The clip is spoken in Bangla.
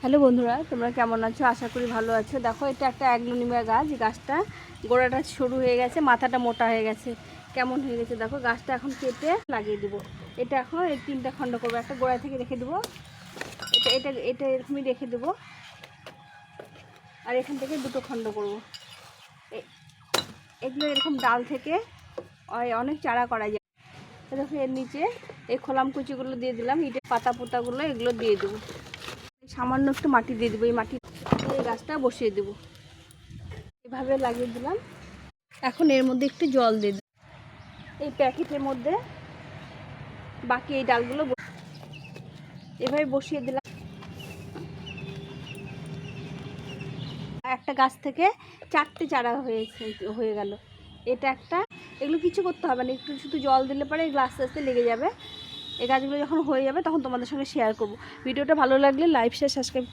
হ্যালো বন্ধুরা, তোমরা কেমন আছো? আশা করি ভালো আছো। দেখো, এটা একটা অ্যাগলোনিমা গাছ। এই গাছটা গোড়াটা সরু হয়ে গেছে, মাথাটা মোটা হয়ে গেছে। কেমন হয়ে গেছে দেখো। গাছটা এখন কেটে লাগিয়ে দেবো। এটা এখন এই 3টা খণ্ড করবো। একটা গোড়া থেকে রেখে দেবো, এটা এটা এটা এরকমই রেখে দেবো, আর এখান থেকে 2টো খণ্ড করবো। এগুলো এরকম ডাল থেকে অনেক চারা করা যায়। দেখো, এর নিচে এই খোলাম কুচিগুলো দিয়ে দিলাম, ইটের পাতা পোতাগুলো এগুলো দিয়ে দেবো। সামান্য একটু মাটি দিয়ে দেবো। এই মাটি এই গাছটা বসিয়ে দেবো। এভাবে লাগিয়ে দিলাম। এখন এর মধ্যে একটু জল দিয়ে দেবো। এই প্যাকেটের মধ্যে বাকি এই ডালগুলো এভাবে বসিয়ে দিলাম। একটা গাছ থেকে 4টে চারা হয়ে গেল। এটা একটা, এগুলো কিছু করতে হবে না, একটু শুধু জল দিলে পরে এগুলো আস্তে আস্তে লেগে যাবে। এই গাছগুলো যখন হয়ে যাবে তখন তোমাদের সঙ্গে শেয়ার করব। ভিডিওটা ভালো লাগলে লাইক শেয়ার সাবস্ক্রাইব